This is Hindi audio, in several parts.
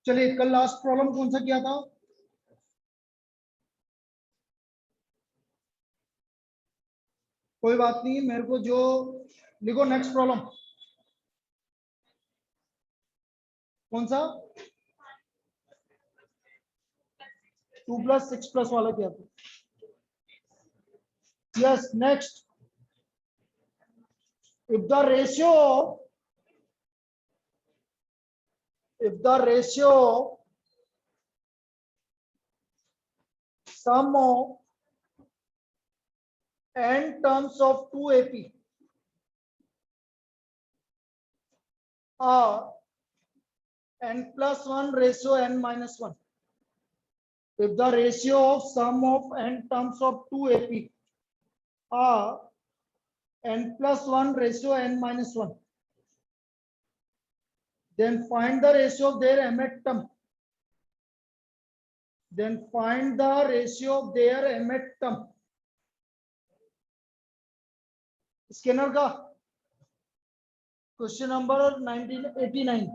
चलिए कल लास्ट प्रॉब्लम कौन सा किया था? कोई बात नहीं, मेरे को जो लिखो नेक्स्ट प्रॉब्लम कौन सा? 2+6+ वाला किया था। Yes, next. if the ratio sum of n terms of 2AP are n+1 ratio n-1. If the ratio of sum of n terms of 2AP are n+1 ratio n-1, then find the ratio of their mth term. Then find the ratio of their mth term. Scanner का question number 1989.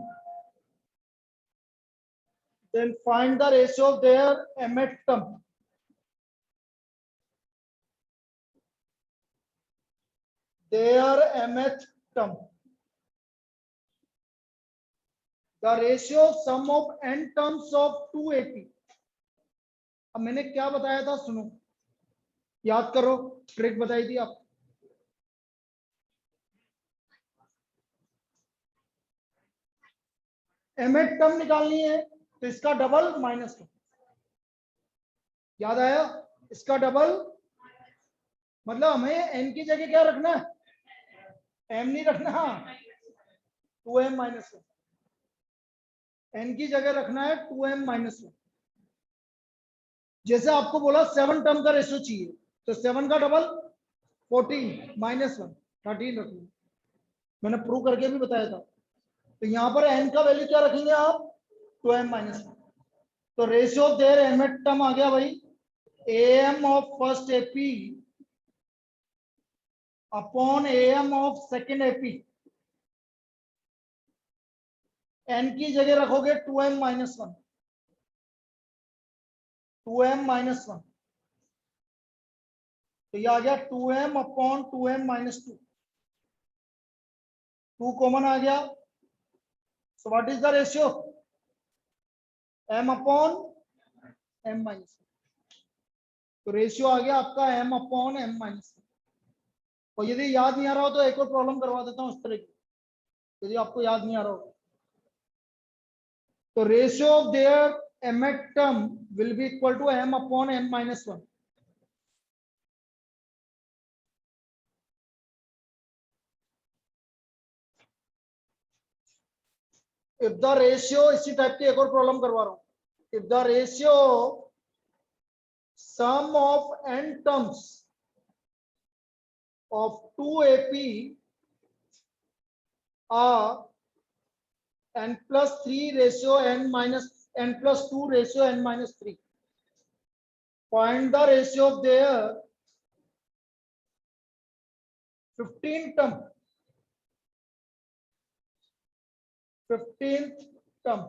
Then find the ratio of their mth term. Their mth term. The ratio of sum of n terms of 2AP. अब मैंने क्या बताया था सुनो, याद करो, ट्रिक बताई थी आप। mth टर्म निकालनी है तो इसका डबल माइनस का, याद आया? इसका डबल मतलब हमें n की जगह क्या रखना है? m नहीं रखना, 2m माइनस 1। n की जगह रखना है 2m माइनस 1। जैसे आपको बोला 7 टर्म का रेशियो चाहिए तो 7 का डबल 14 माइनस 1 13 रखना। मैंने प्रूव करके भी बताया था। तो यहाँ पर n का वैल्यू क्या रखेंगे आप? 2m minus 1। तो ratio of their mth term आ गया भाई am of first AP upon am of second AP. n की जगह रखोगे 2m माइनस 1, 2m माइनस 1, तो ये आ गया 2m upon 2m minus 2। 2 common आ गया, so what is the ratio? m upon m minus 1। तो रेशियो आ गया आपका m अपॉन m माइनस 1। और यदि याद नहीं आ रहा हो तो एक और प्रॉब्लम करवा देता हूं इस तरह की, यदि आपको याद नहीं आ रहा हो तो ratio of their mth term will be equal to m upon m minus 1। If the ratio, इसी टाइप की एक और प्रॉब्लम करवा रहा हूं। If the ratio sum of n terms of 2AP are n+3 ratio n minus n+2 ratio n minus 3. Find the ratio of their 15th term. 15th term.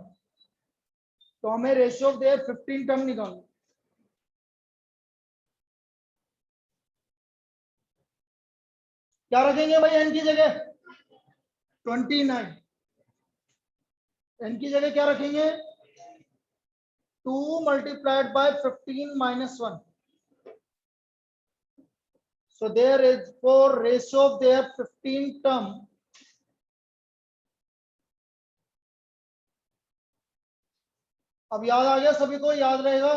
तो हमें रेशियो ऑफ देयर 15 टर्म निकालना। क्या रखेंगे भाई n की जगह? 29। n की जगह क्या रखेंगे? 2 multiplied by 15 minus 1. So there is for ratio of their 15 term अब याद आ गया सभी को? याद रहेगा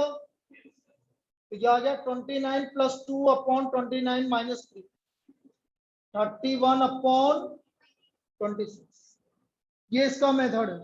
तो क्या आ गया 29 प्लस 2 अपॉन 29 माइनस 3 31 अपॉन 26। ये इसका मेथड है।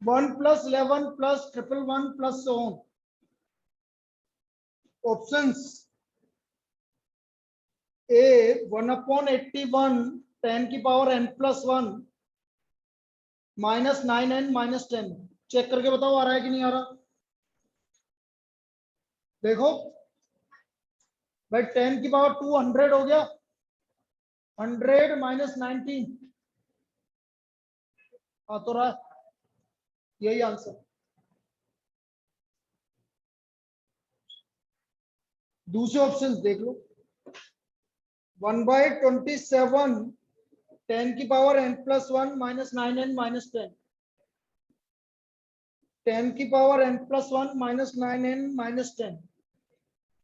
1 plus 11 plus 111 plus so on. Options A 1 upon 81 10 की power n plus 1 minus 9n minus 10. Check करके बताओ आ रहा है कि नहीं आ रहा। देखो भाई 10 की पावर 2 100 हो गया, 100 minus 19 आ तो रहा है, यही आंसर। दूसरे ऑप्शन देख लो, 1/27 10 की power n plus 1 minus 9n minus 10, 10 की power n plus 1 minus 9n minus 10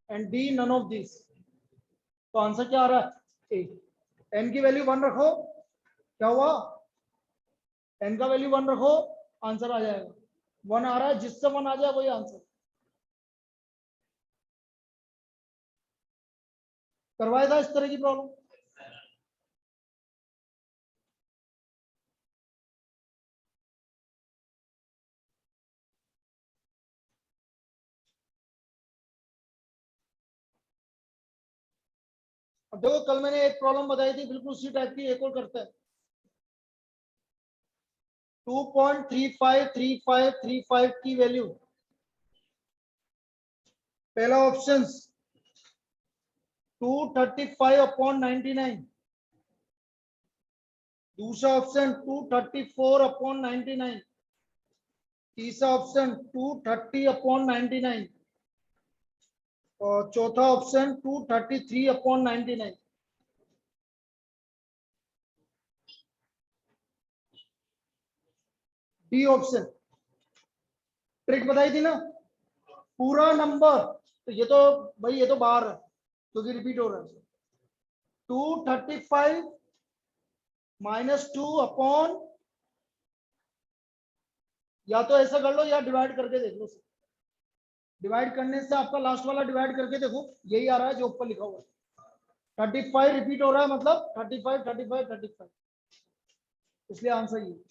and D none of these। तो आंसर क्या आ रहा है? A। n की वैल्यू 1 रखो, क्या हुआ, n का वैल्यू 1 रखो, आंसर आ जाएगा। 1 आ रहा है, जिससे 1 आ जाए वही आंसर। करवाया था इस तरह की प्रॉब्लम। अब देखो कल मैंने एक प्रॉब्लम बताई थी बिल्कुल उसी टाइप की, एक और करते हैं। 2.353535 की वैल्यू, पहला ऑप्शन 235/99, दूसरा ऑप्शन 234/99, तीसरा ऑप्शन 230/99 और चौथा ऑप्शन 233/99। D option. ट्रिक बताई थी ना, पूरा नंबर, तो ये तो भाई ये तो बाहर है क्योंकि रिपीट हो रहा है। 235 -2 या तो ऐसा कर लो या डिवाइड करके देख लो। डिवाइड करने से आपका लास्ट वाला डिवाइड करके देखो, यही आ रहा है जो ऊपर लिखा हुआ है। 35 रिपीट हो रहा है मतलब 35 35 35, इसलिए आंसर ये।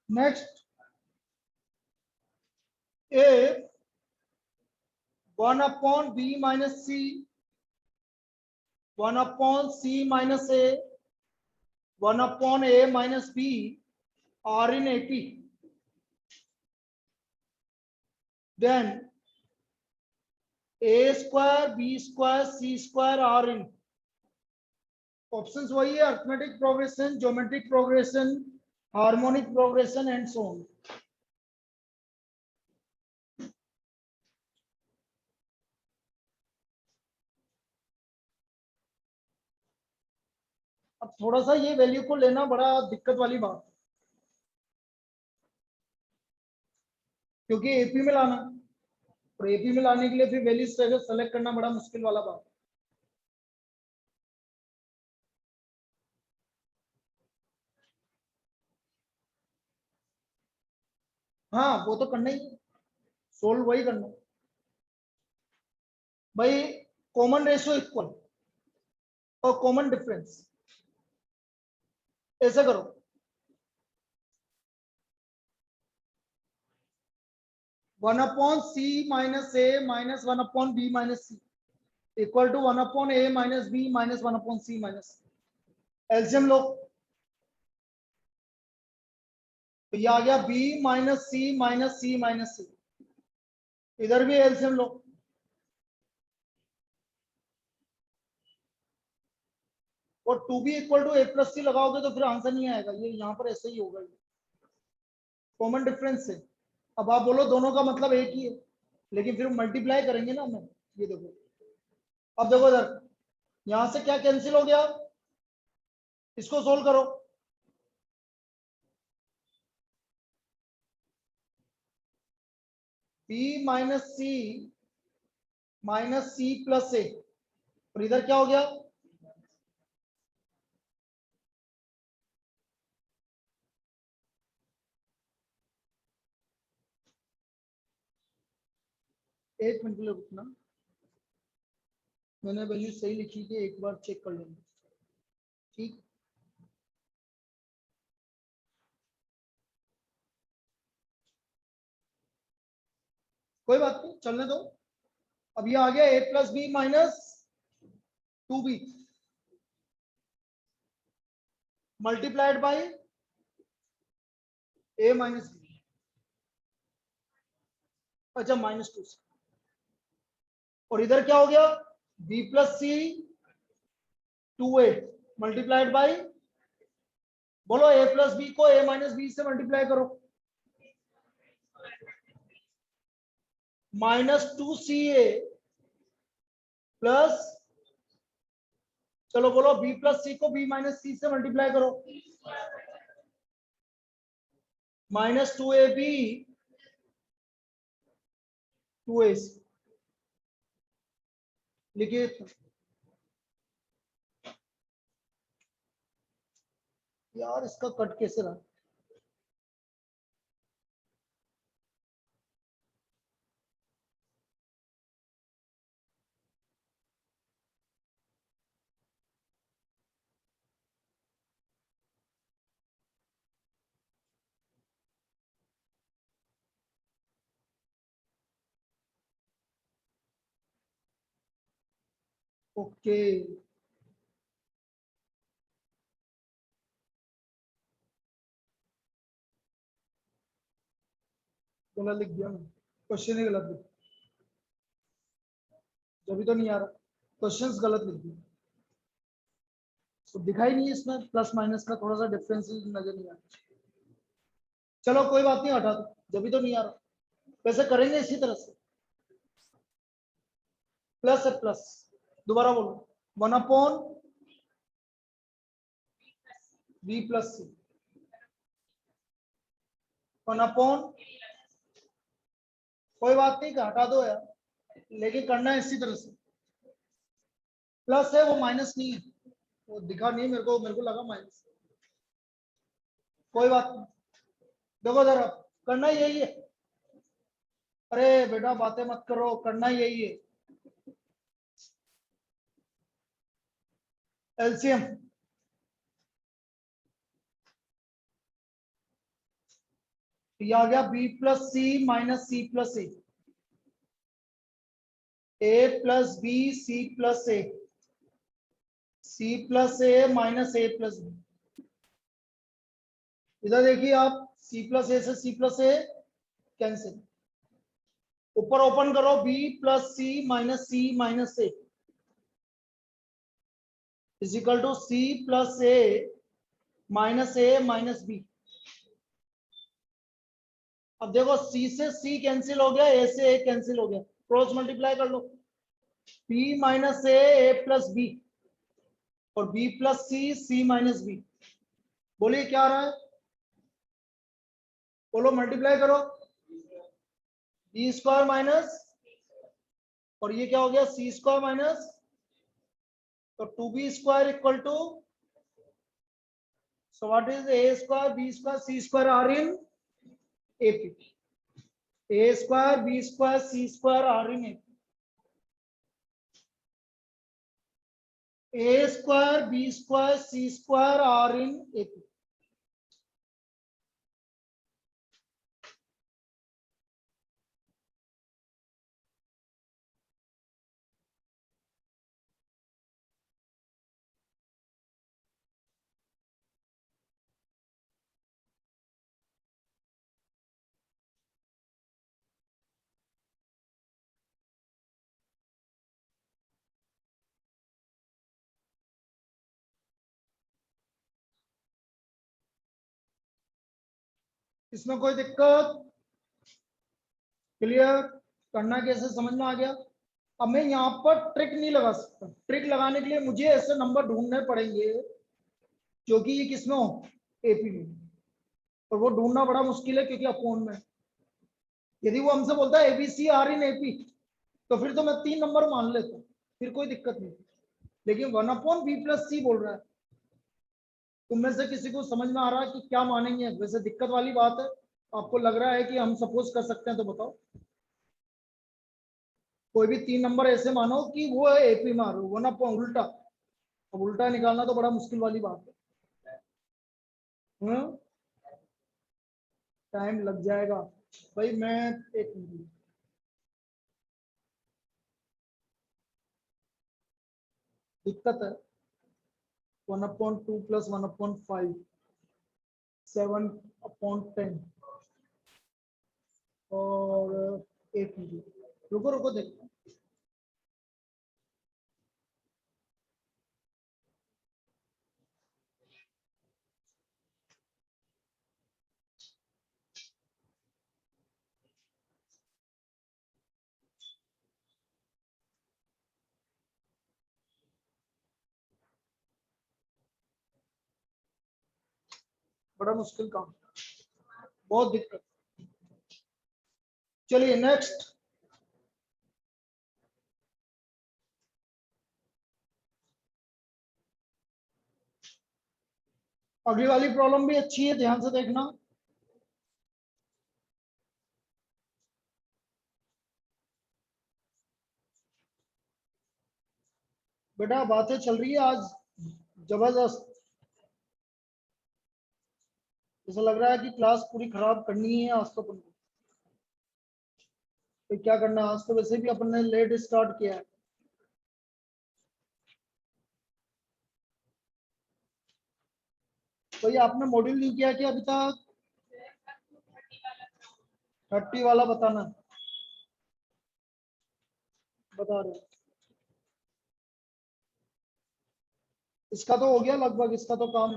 Next, if 1/b minus c, 1/c minus a, 1/a minus b are in AP, then a square, b square, c square are in। Options वही है, arithmetic progression, geometric progression, harmonic progression and so on. अब थोड़ा सा ये वैल्यू को लेना बड़ा दिक्कत वाली बात, क्योंकि एपी में लाना, और एपी में लाने के लिए फिर वैल्यू सेलेक्ट करना बड़ा मुश्किल वाला बात। हाँ वो तो करना ही, सोल्व वही करना भाई। कॉमन रेशियो इक्वल और कॉमन डिफरेंस, ऐसे करो, one upon C minus A minus 1/b minus C, equal to 1 upon A minus B minus 1 upon C minus. LCM लो, तो ये आ गया B minus C minus C minus C. इधर भी एलसीएम लो, और two B equal to A plus C लगाओगे तो फिर आंसर नहीं आएगा, ये यहाँ पर ऐसे ही होगा, कॉमन डिफरेंस है। अब आप बोलो दोनों का मतलब एक ही है, लेकिन फिर मल्टीप्लाई करेंगे ना हमें। ये देखो, अब देखो इधर, यहां से क्या कैंसिल हो गया, इसको सोल्व करो। बी माइनस सी प्लस ए, और इधर क्या हो गया, एक मिनट के लिए रुकना, मैंने वैल्यू सही लिखी थी, एक बार चेक कर लेंगे। ठीक, कोई बात नहीं, चलने दो। अब ये आ गया A plus B minus 2b multiplied by A minus B, अच्छा -2c, और इधर क्या हो गया, b plus C 2a multiplied by, बोलो a प्लस बी को a माइनस बी से मल्टीप्लाई करो, -2ca प्लस, चलो बोलो b प्लस सी को b माइनस सी से मल्टीप्लाई करो, -2ab 2ac, लिखिए। यार इसका कट कैसे रहा, ओके, गलत लिख दिया मैं, क्वेश्चन ही गलत लिख, जब भी तो नहीं आ रहा, क्वेश्चंस गलत लिख दिए, तो दिखाई नहीं है इसमें प्लस माइनस का थोड़ा सा डिफरेंस नजर नहीं आ रहा। चलो कोई बात नहीं, हटा दो, जब भी तो नहीं आ रहा, वैसे करेंगे इसी तरह से, प्लस है प्लस, दोबारा बोलो, 1 अपॉन बी प्लस सी, 1 अपॉन, कोई बात नहीं, हटा दो यार, लेकिन करना है इसी तरह से, प्लस है वो माइनस नहीं है, वो दिखा नहीं मेरे को लगा माइनस, कोई बात नहीं, देखो जरा, करना यही है, अरे बेटा बातें मत करो, करना यही है, एलसीएम, ये आ गया b plus c minus c plus a plus b c plus a, c plus a minus a plus b, इधर देखिए आप, सी प्लस ए से सी प्लस ए कैंसिल, ऊपर ओपन करो, b plus c minus a is equal to c plus a minus b. अब देखो सी से सी कैंसिल हो गया, ए से ए कैंसिल हो गया, क्रॉस मल्टीप्लाई कर लो, B minus a plus B, और B plus c minus B, बोलिए क्या आ रहा है, बोलो मल्टीप्लाई करो, बी स्क्वायर माइनस, और ये क्या हो गया, सी स्क्वायर माइनस, तो 2b square equal to, so what is a square b square c square are in AP, a square b square c square are in AP, a square b square c square are in AP, इसमें कोई दिक्कत? क्लियर? करना कैसे समझ में आ गया? अब मैं यहाँ पर ट्रिक नहीं लगा सकता। ट्रिक लगाने के लिए मुझे ऐसे नंबर ढूंढने पड़ेंगे क्योंकि ये किसमें हो, एपी में, और वो ढूंढना बड़ा मुश्किल है क्योंकि अपोन में। यदि वो हमसे बोलता है एबीसी आर इन एपी, तो फिर तो मैं 3 नंबर मान लेता हूँ, फिर कोई दिक्कत नहीं। लेकिन 1/b+c बोल रहा है, तुम में से किसी को समझ में आ रहा है कि क्या मानेंगे? वैसे दिक्कत वाली बात है, आपको लग रहा है कि हम सपोज कर सकते हैं, तो बताओ। कोई भी 3 नंबर ऐसे मानो कि वो है एपी में आ रहा हो, 1/, उल्टा। अब उल्टा निकालना तो बड़ा मुश्किल वाली बात है। टाइम लग जाएगा भाई। मैं एक मिनट, दिक्कत है। 1/2 + 1/5, 7/10 और 8 मिनट। रुको रुको देखो। बड़ा मुश्किल काम, बहुत दिक्कत। चलिए नेक्स्ट। अगली वाली प्रॉब्लम भी अच्छी है, ध्यान से देखना। बेटा बातें चल रही है आज जबरदस्त। ऐसा लग रहा है कि क्लास पूरी खराब करनी है आज तो अपन को। तो क्या करना है, आज तो वैसे भी अपन ने लेट स्टार्ट किया है। भाई आपने मॉड्यूल नहीं किया क्या अभी तक? 30 वाला बताना, बता रहे। इसका तो हो गया लगभग, इसका तो काम,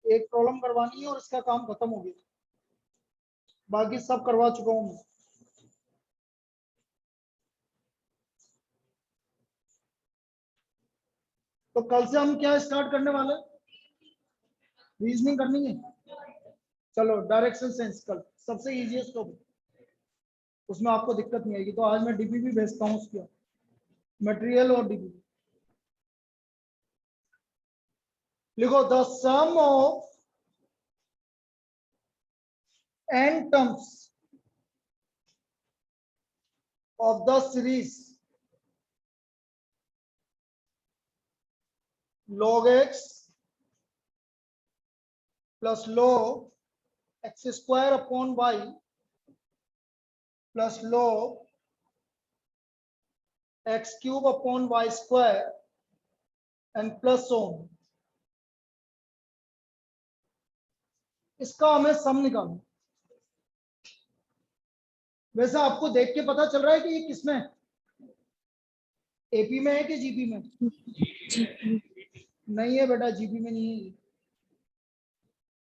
एक प्रॉब्लम करवानी है और इसका काम खत्म हो गया। बाकी सब करवा चुका हूँ मैं। तो कल से हम क्या स्टार्ट करने वाले? रीजनिंग करनी है। चलो डायरेक्शन सेंस कल सबसे इजीएस्ट टॉपिक, उसमें आपको दिक्कत नहीं आएगी। तो आज मैं डीपीपी भेजता हूँ उसका, मटेरियल और डीपीपी। लिखो the sum of n terms of the series log x plus log x² y plus log x³ y² and plus on, इसका हमें सम निकालना। वैसे आपको देख के पता चल रहा है कि ये किसमें है, एपी में है कि जीपी में? नहीं है बेटा, जीपी में नहीं है,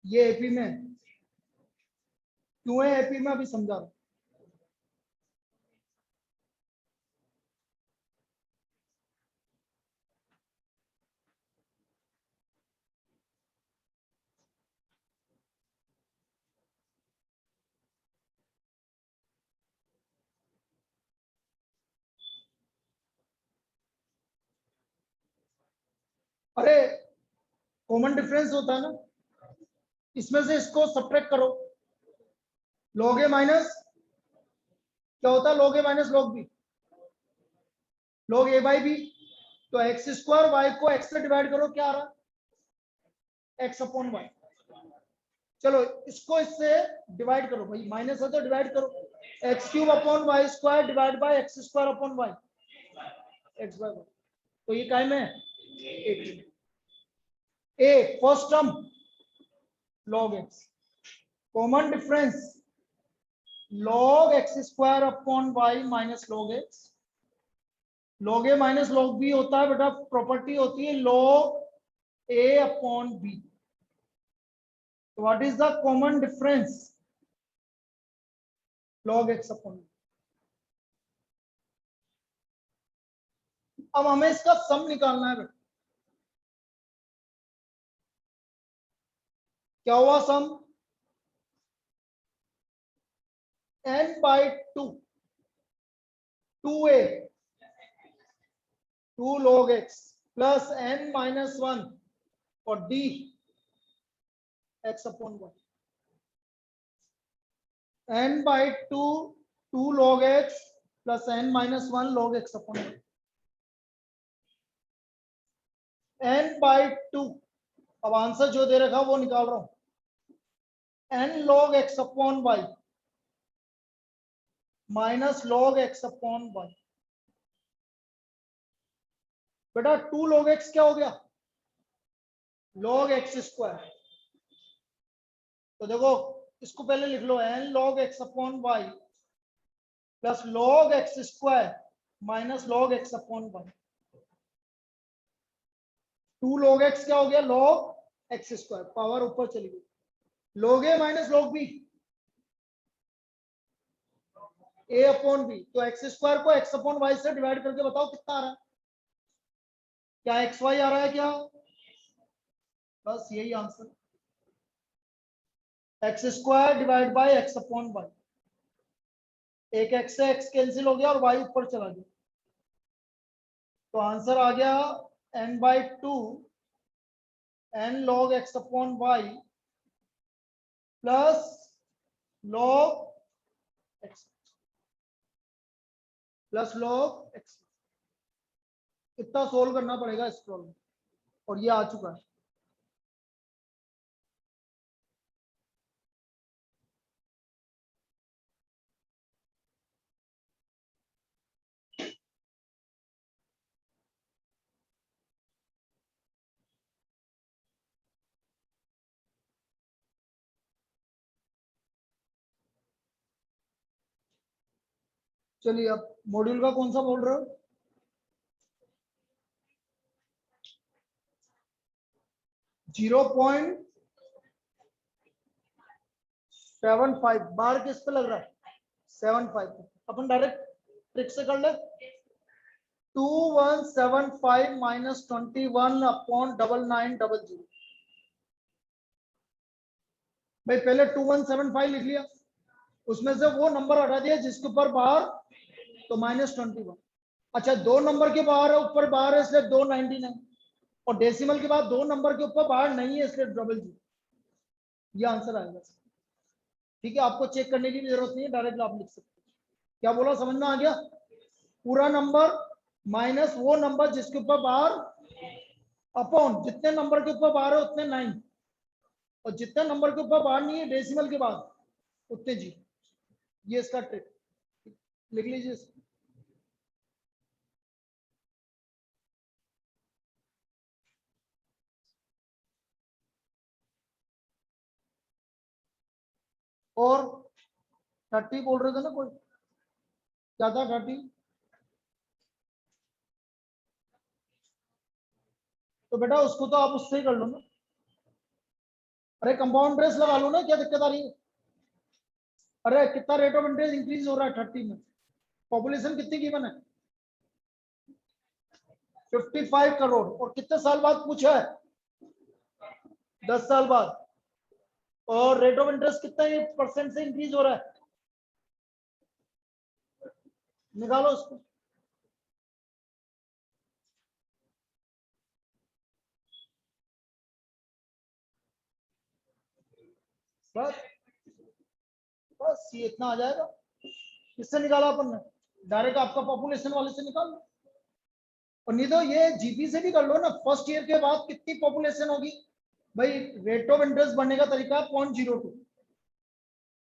ये एपी में है। क्यों है एपी में, अभी समझा रहा हूं। अरे कॉमन डिफरेंस होता है ना, इसमें से इसको सब्ट्रैक्ट करो। log a माइनस क्या होता है, log a minus log b, log a/b। तो x² y को x से डिवाइड करो, क्या आ रहा है, x/y। चलो इसको इससे डिवाइड करो भाई, माइनस है तो डिवाइड करो। x³ divide by x²/y, x/y। तो ये काय में है, A first term log x, common difference log x² minus log x। log a minus log b होता है बेटा, प्रॉपर्टी होती है log a/b। What is the common difference? log x upon. अब हमें इसका सम निकालना है बेटा। क्या हुआ सम? n by 2 2a 2 log x plus n minus 1 और d x upon 1। n by 2 2 log x plus n minus 1 log x upon 1। n by 2। अब आंसर जो दे रखा वो निकाल रहा हूं। n log x upon y minus log x upon y। बेटा 2 log x क्या हो गया? log x square. तो देखो इसको पहले लिख लो, n log x upon y plus log x square minus log x upon y। 2 log x क्या हो गया? log x स्क्वायर, पावर ऊपर चली गई। log a minus log b, a upon b। तो x स्क्वायर को x अपॉन y से डिवाइड करके बताओ कितना आ रहा है? क्या एक्स वाई आ रहा है क्या? बस यही answer. X square divide by x upon y. एक एक्स से एक्स कैंसिल हो गया और वाई ऊपर चला गया, तो आंसर आ गया n by 2 n log x upon y plus log x plus log x। इतना सोल्व करना पड़ेगा इस प्रॉब्लम, और ये आ चुका है। चलिए अब मॉड्यूल का कौन सा बोल रहे हो? जीरो 0.75 बार किस पे लग रहा है? 75। अपन डायरेक्ट ट्रिक से कर ले। 2175 माइनस 21 अपॉन 9900। भाई पहले 2175 लिख लिया, उसमें से वो नंबर हटा दिया जिसके ऊपर बार, तो माइनस 21। अच्छा, दो नंबर के बाहर है, ऊपर बाहर है, इसलिए 299, और डेसिमल के बाद दो नंबर के ऊपर बाहर नहीं है, इसलिए 00। ये आंसर आएगा। ठीक है, आपको चेक करने की भी जरूरत नहीं है, डायरेक्ट आप लिख सकते हैं। क्या बोला, समझ में आ गया? पूरा नंबर माइनस वो नंबर जिसके ऊपर बार, अपॉन जितने नंबर के ऊपर बार है उतने 9, और जितने नंबर के ऊपर बार नहीं है डेसिमल के बाद उतने जी। ये इसका ट्रिक, लिख लीजिए इसको। और 30 बोल रहे थे ना कोई, क्या था 30? तो बेटा उसको तो आप उससे ही कर लो ना। अरे कंपाउंड इंटरेस्ट लगा लो ना, क्या दिक्कत आ रही है? अरे कितना रेट ऑफ इंटरेस्ट इंक्रीज हो रहा है 30 में? पॉपुलेशन कितनी गिवन है? 55 करोड़। और कितने साल बाद पूछा है? 10 साल बाद। और रेट ऑफ इंटरेस्ट कितना परसेंट से इंक्रीज हो रहा है? निकालो उसको। बस बस ये इतना आ जाएगा। किससे निकाला अपन ने? डायरेक्ट आपका पॉपुलेशन वाले से निकाल लो। और नहीं तो ये जीपी से भी कर लो ना। फर्स्ट ईयर के बाद कितनी पॉपुलेशन होगी? भाई रेट ऑफ इंटरेस्ट बढ़ने का तरीका 0.02।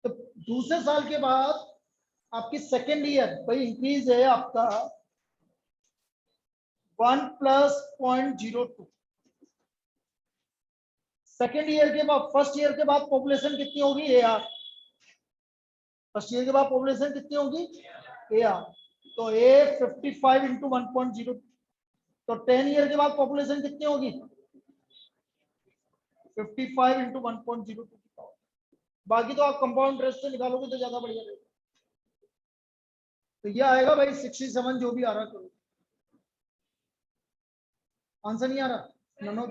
तो दूसरे साल के बाद आपकी सेकेंड ईयर भाई इंक्रीज है आपका 1 प्लस 0.02। सेकेंड ईयर के बाद, फर्स्ट ईयर के बाद पॉपुलेशन कितनी होगी? AR। फर्स्ट ईयर के बाद पॉपुलेशन कितनी होगी? AR। तो A 55 इंटू 1.02, तो 10 ईयर के बाद पॉपुलेशन कितनी होगी? 55 इंटू 1.02। बाकी तो आप कंपाउंड इंटरेस्ट से निकालोगे तो ज्यादा बढ़िया रहेगा। तो ये आएगा भाई 67 जो भी आ रहा करो। आंसर नहीं आ रहा ननो।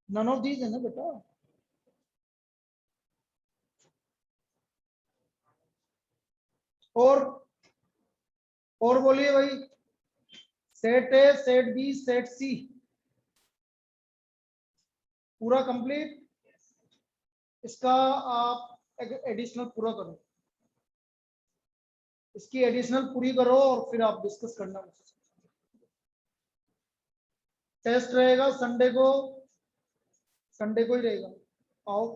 नन ऑफ दीज है ना बेटा। और बोलिए भाई। Set A, set B, set C पूरा कंप्लीट। इसका आप एडिशनल पूरा करो, इसकी एडिशनल पूरी करो और फिर आप डिस्कस करना। टेस्ट रहेगा संडे को, संडे को ही रहेगा। आओ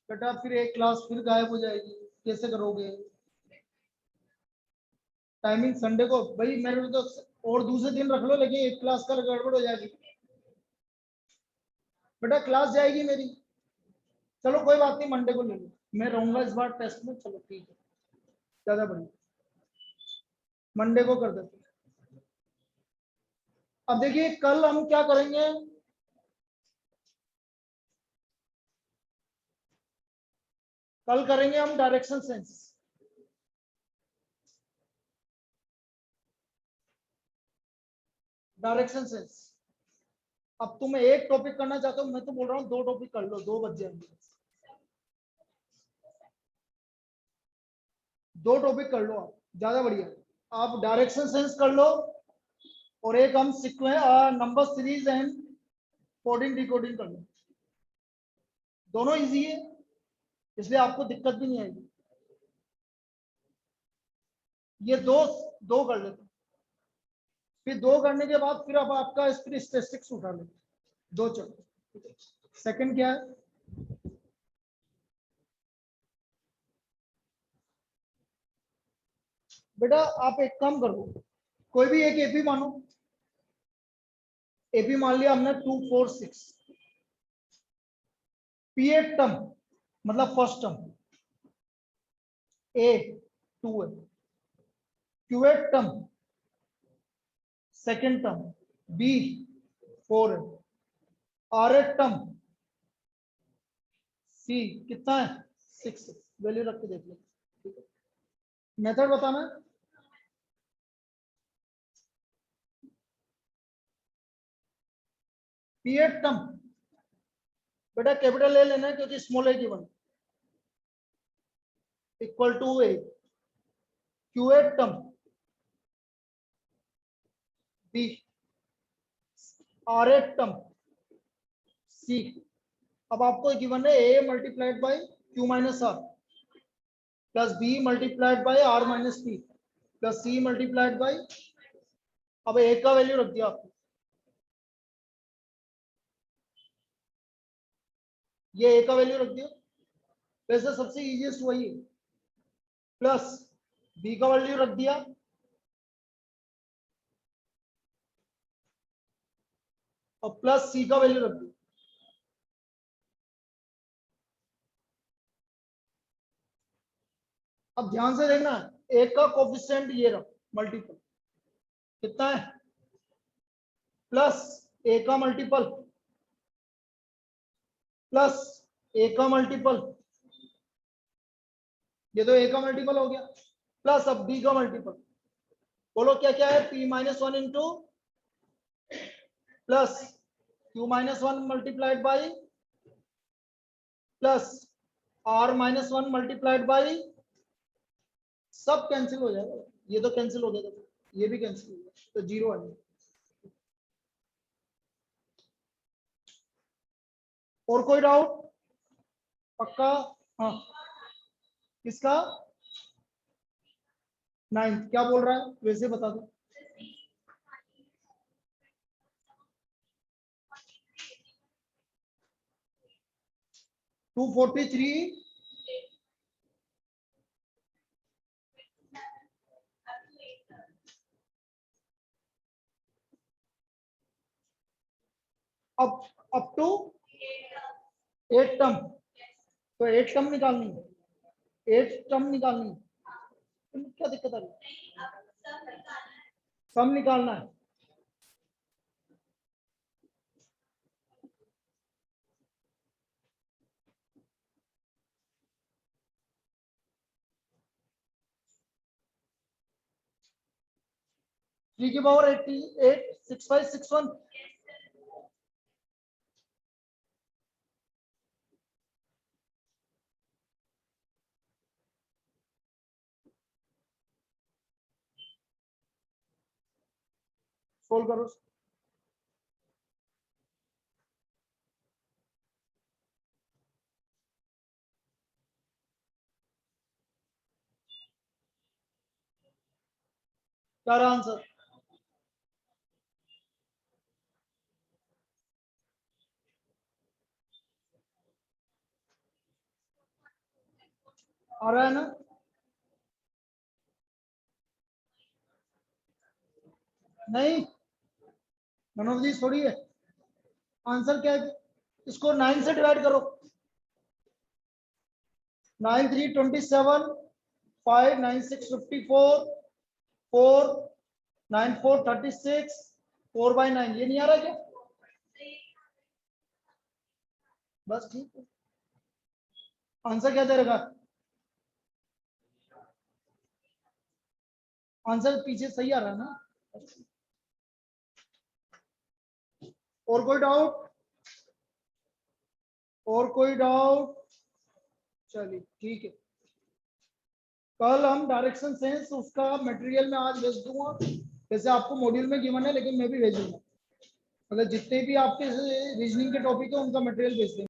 बेटा, फिर एक क्लास फिर गायब हो जाएगी, कैसे करोगे? टाइमिंग संडे को भाई मेरे को तो और दूसरे दिन रख लो, लेकिन एक क्लास का गड़बड़ हो जाएगी बेटा, क्लास जाएगी मेरी। चलो कोई बात नहीं, मंडे को ले लो, मैं रहूंगा इस बार टेस्ट में। चलो ठीक है, ज्यादा बढ़िया, मंडे को कर देते। अब देखिए कल हम क्या करेंगे। कल करेंगे हम डायरेक्शन सेंस। Direction sense. अब तुम एक टॉपिक करना चाहते हो, मैं तो बोल रहा हूँ 2 टॉपिक कर लो, 2 बज जाएंगे। 2 टॉपिक कर लो आप, ज्यादा बढ़िया। आप डायरेक्शन सेंस कर लो और एक हम sequence number series and coding decoding कर लो। दोनों इजी है, इसलिए आपको दिक्कत भी नहीं आएगी। ये दो दो कर लेते हैं, फिर 2 करने के बाद फिर अब आपका स्टैटिस्टिक्स उठा लेते। 2 चलो। सेकंड क्या है बेटा? आप एक काम करो, कोई भी एक एपी मानो। एपी मान लिया हमने 2 4 6। पी ए टर्म मतलब फर्स्ट टर्म, ए 2 है। Q a term second term, b 4 है। आर ए टर्म सी कितना है 6। वैल्यू रख के देख लो, ठीक है। मेथड बताना है। पी ए टर्म बेटा कैपिटल ए लेना है, क्योंकि small A given equal to A. Q a term B, R a term C. अब आपको गिवन है A multiplied by Q minus R plus B multiplied by R minus P plus C multiplied by. अब ए का वैल्यू रख दिया आपको, ये ए का वैल्यू रख दिया। वैसे सबसे इजीएस्ट वही है। प्लस बी का वैल्यू रख दिया, और प्लस सी का वैल्यू रख दिया। अब ध्यान से देखना, एक का कोफिशिएंट ये रहा मल्टीपल कितना है, प्लस ए का मल्टीपल प्लस ए का मल्टीपल, ये तो ए का मल्टीपल हो गया, प्लस अब बी का मल्टीपल। बोलो क्या क्या है, p minus 1 into plus q minus 1 multiplied by plus r minus 1 multiplied by. सब कैंसिल हो जाएगा, ये तो कैंसिल हो गया, ये भी कैंसिल हो गया, तो 0 आ जाएगा। और कोई डाउट? पक्का? हाँ, किसका? 9th क्या बोल रहा है वैसे बता दो। टू 43 अप टू 8 टर्म, तो 8 टर्म निकालनी है, 8 टर्म निकालनी है। क्या दिक्कत आ रही है? सम निकालना है। थ्री की पावर 88 6561 सोल्व करो। क्या रहा आंसर? आ रहा है ना? नहीं, मनोज जी थोड़ी है। आंसर क्या है? इसको 9 से डिवाइड करो। 9 3 27, 5 9 6 54, 4 9 4 36, 4/9। ये नहीं आ रहा क्या? बस ठीक है। आंसर क्या दे रखा? आंसर पीछे सही आ रहा है ना? और कोई डाउट? और कोई डाउट? चलिए ठीक है। कल हम डायरेक्शन सेंस उसका मटेरियल में आज भेज दूंगा। जैसे आपको मॉड्यूल में गिवन है, लेकिन मैं भी भेजूंगा। मतलब जितने भी आपके रीजनिंग के टॉपिक है उनका मटेरियल भेज देंगे।